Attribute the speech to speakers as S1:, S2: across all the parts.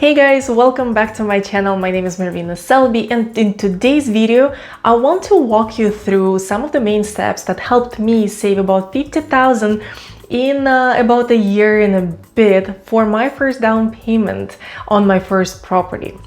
S1: Hey guys, welcome back to my channel. My name is Marina Selby, and in today's video I want to walk you through some of the main steps that helped me save about 50,000 in about a year and a bit for my first down payment on my first property.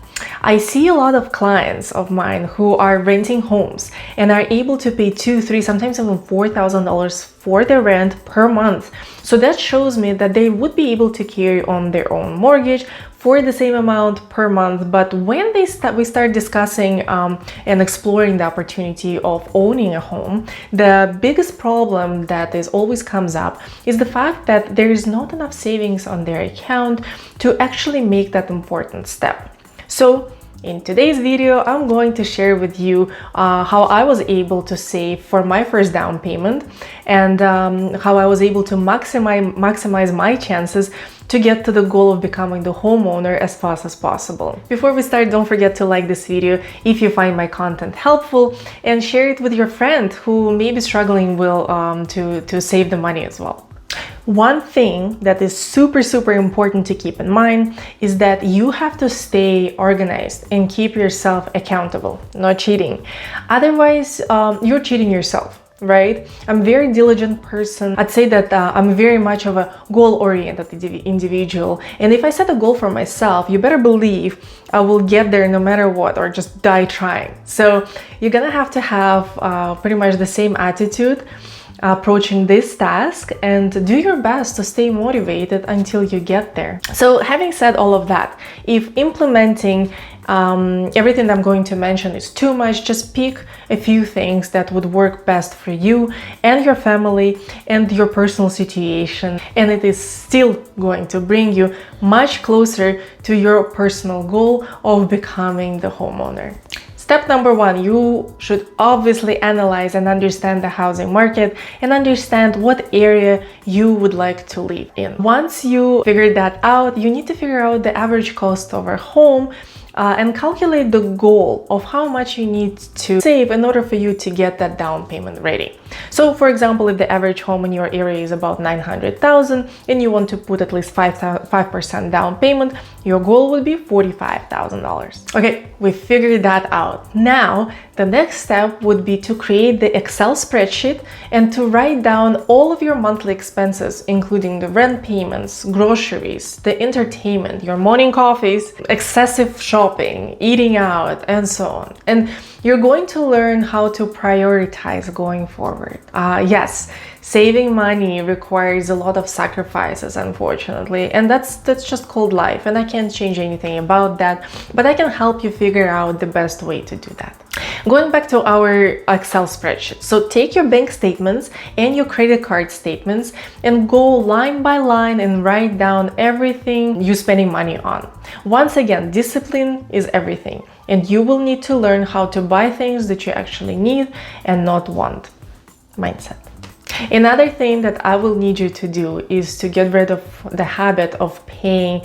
S1: I see a lot of clients of mine who are renting homes and are able to pay $2,000, $3,000, sometimes even $4,000 for their rent per month. So that shows me that they would be able to carry on their own mortgage for the same amount per month. But when we start discussing and exploring the opportunity of owning a home, the biggest problem that always comes up is the fact that there is not enough savings on their account to actually make that important step. So in today's video, I'm going to share with you how I was able to save for my first down payment and how I was able to maximize my chances to get to the goal of becoming the homeowner as fast as possible. Before we start, don't forget to like this video if you find my content helpful and share it with your friend who may be struggling to save the money as well. One thing that is super important to keep in mind is that you have to stay organized and keep yourself accountable, not cheating. Otherwise, you're cheating yourself, right? I'm a very diligent person. I'd say that I'm very much of a goal-oriented individual. And if I set a goal for myself, you better believe I will get there no matter what, or just die trying. So you're gonna have to have pretty much the same attitude approaching this task and do your best to stay motivated until you get there. So having said all of that, if implementing everything that I'm going to mention is too much, just pick a few things that would work best for you and your family and your personal situation, and it is still going to bring you much closer to your personal goal of becoming the homeowner. Step number one, you should obviously analyze and understand the housing market and understand what area you would like to live in. Once you figure that out, you need to figure out the average cost of a home and calculate the goal of how much you need to save in order for you to get that down payment ready. So for example, if the average home in your area is about 900,000 and you want to put at least 5% down payment, your goal would be $45,000. Okay, we figured that out. Now, the next step would be to create the Excel spreadsheet and to write down all of your monthly expenses, including the rent payments, groceries, the entertainment, your morning coffees, excessive shopping, eating out, and so on. And you're going to learn how to prioritize going forward. Yes, saving money requires a lot of sacrifices, unfortunately, and that's just called life, and I can't change anything about that, but I can help you figure out the best way to do that. Going back to our Excel spreadsheet, so take your bank statements and your credit card statements and go line by line and write down everything you're spending money on. Once again, discipline is everything, and you will need to learn how to buy things that you actually need and not want. Mindset. Another thing that I will need you to do is to get rid of the habit of paying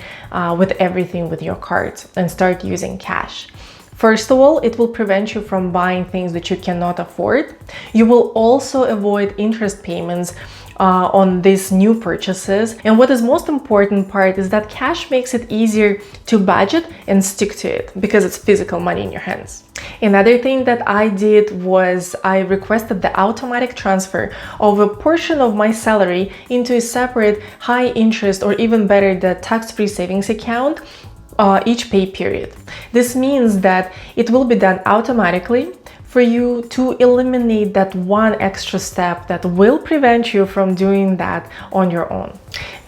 S1: with everything with your cards and start using cash. First of all, it will prevent you from buying things that you cannot afford. You will also avoid interest payments on these new purchases. And what is most important part is that cash makes it easier to budget and stick to it because it's physical money in your hands. Another thing that I did was I requested the automatic transfer of a portion of my salary into a separate high interest, or even better, the tax-free savings account each pay period. This means that it will be done automatically for you to eliminate that one extra step that will prevent you from doing that on your own.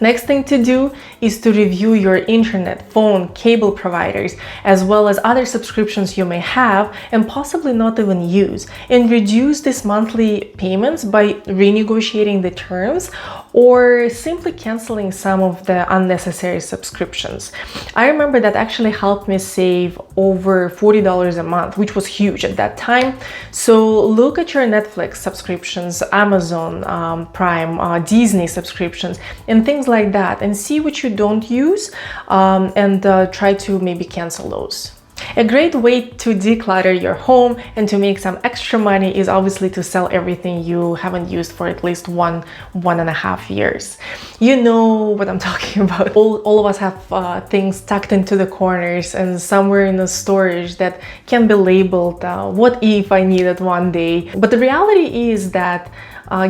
S1: Next thing to do is to review your internet, phone, cable providers, as well as other subscriptions you may have and possibly not even use, and reduce these monthly payments by renegotiating the terms or simply canceling some of the unnecessary subscriptions. I remember that actually helped me save over $40 a month, which was huge at that time. So look at your Netflix subscriptions, Amazon Prime, Disney subscriptions, and things like that, and see what you don't use and try to maybe cancel those. A great way to declutter your home and to make some extra money is obviously to sell everything you haven't used for at least 1.5 years. You know what I'm talking about. All of us have things tucked into the corners and somewhere in the storage that can be labeled, what if I need it one day. But the reality is that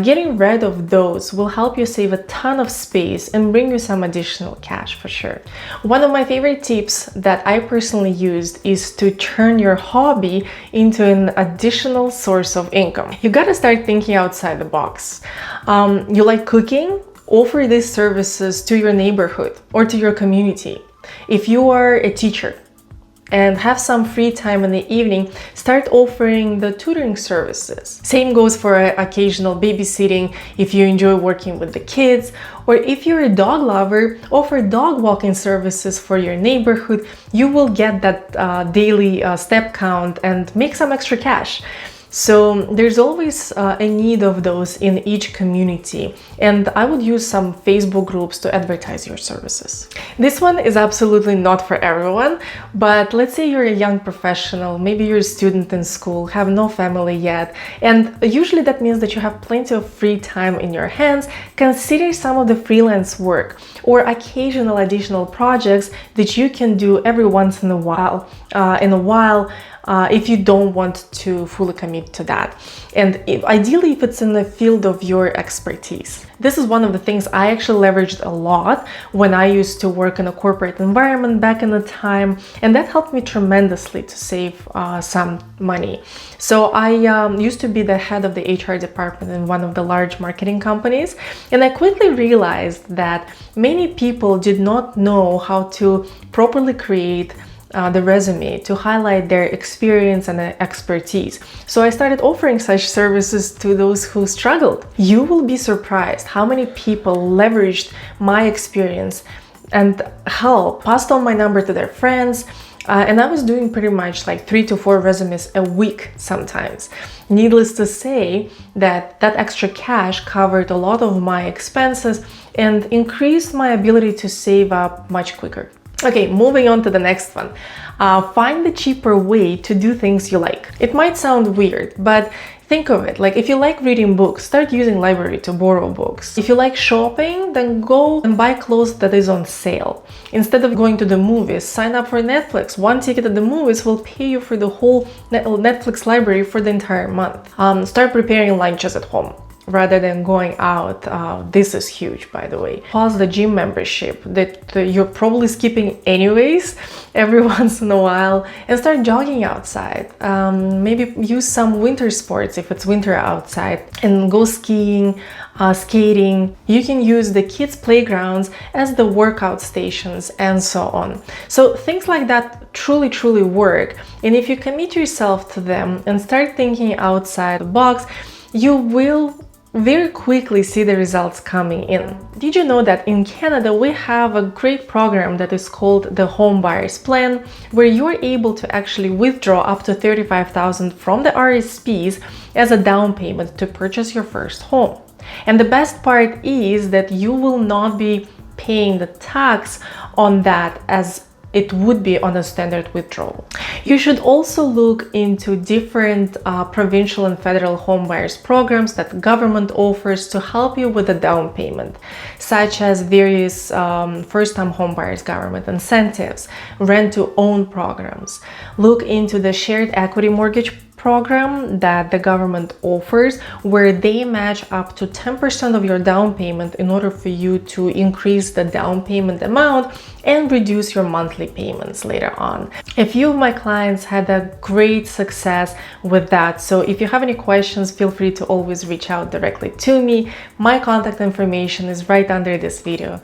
S1: getting rid of those will help you save a ton of space and bring you some additional cash for sure. One of my favorite tips that I personally used is to turn your hobby into an additional source of income. You gotta start thinking outside the box. You like cooking? Offer these services to your neighborhood or to your community. If you are a teacher and have some free time in the evening, start offering the tutoring services. Same goes for occasional babysitting if you enjoy working with the kids, or if you're a dog lover, offer dog walking services for your neighborhood. You will get that daily step count and make some extra cash. So there's always a need of those in each community, and I would use some Facebook groups to advertise your services. This one is absolutely not for everyone, but let's say you're a young professional, maybe you're a student in school, have no family yet, and usually that means that you have plenty of free time in your hands. Consider some of the freelance work or occasional additional projects that you can do every once in a while, if you don't want to fully commit to that. And ideally, if it's in the field of your expertise. This is one of the things I actually leveraged a lot when I used to work in a corporate environment back in the time, and that helped me tremendously to save some money. So I used to be the head of the HR department in one of the large marketing companies, and I quickly realized that many people did not know how to properly create the resume to highlight their experience and expertise. So I started offering such services to those who struggled. You will be surprised how many people leveraged my experience and help, passed on my number to their friends, and I was doing pretty much like 3 to 4 resumes a week sometimes. Needless to say that extra cash covered a lot of my expenses and increased my ability to save up much quicker. Okay, moving on to the next one. Find the cheaper way to do things you like. It might sound weird, but think of it. Like if you like reading books, start using library to borrow books. If you like shopping, then go and buy clothes that is on sale. Instead of going to the movies, sign up for Netflix. One ticket at the movies will pay you for the whole Netflix library for the entire month. Start preparing lunches at home rather than going out. This is huge, by the way. Pause the gym membership that you're probably skipping anyways every once in a while and start jogging outside. Maybe use some winter sports if it's winter outside and go skiing, skating. You can use the kids' playgrounds as the workout stations and so on. So things like that truly work. And if you commit yourself to them and start thinking outside the box, you will very quickly see the results coming in. Did you know that in Canada we have a great program that is called the Home Buyers Plan, where you're able to actually withdraw up to $35,000 from the RSPs as a down payment to purchase your first home? And the best part is that you will not be paying the tax on that as it would be on a standard withdrawal. You should also look into different provincial and federal home buyers programs that government offers to help you with the down payment, such as various first-time home buyers government incentives, rent-to-own programs. Look into the shared equity mortgage program that the government offers, where they match up to 10% of your down payment in order for you to increase the down payment amount and reduce your monthly payments later on. A few of my clients had a great success with that. So if you have any questions, feel free to always reach out directly to me. My contact information is right under this video.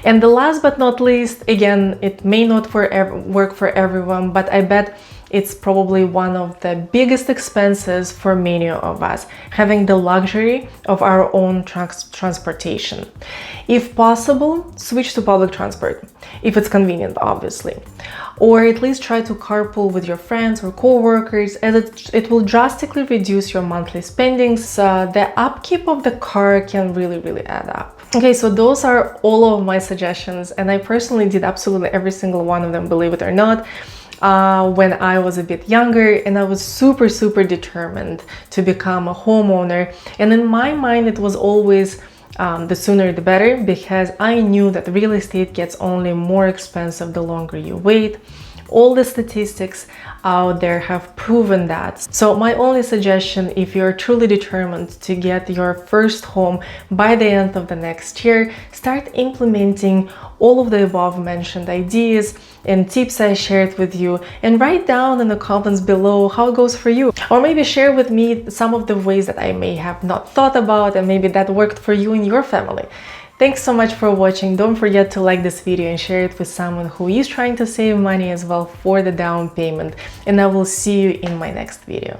S1: And the last but not least, again, it may not work for everyone, but I bet it's probably one of the biggest expenses for many of us, having the luxury of our own transportation. If possible, switch to public transport, if it's convenient, obviously. Or at least try to carpool with your friends or co-workers, as it will drastically reduce your monthly spendings. The upkeep of the car can really add up. Okay, so those are all of my suggestions, and I personally did absolutely every single one of them, believe it or not. when I was a bit younger, and I was super determined to become a homeowner. And in my mind, it was always the sooner the better, because I knew that real estate gets only more expensive the longer you wait. All the statistics out there have proven that. So my only suggestion, if you're truly determined to get your first home by the end of the next year, start implementing all of the above mentioned ideas and tips I shared with you, and write down in the comments below how it goes for you. Or maybe share with me some of the ways that I may have not thought about and maybe that worked for you and your family. Thanks so much for watching. Don't forget to like this video and share it with someone who is trying to save money as well for the down payment. And I will see you in my next video.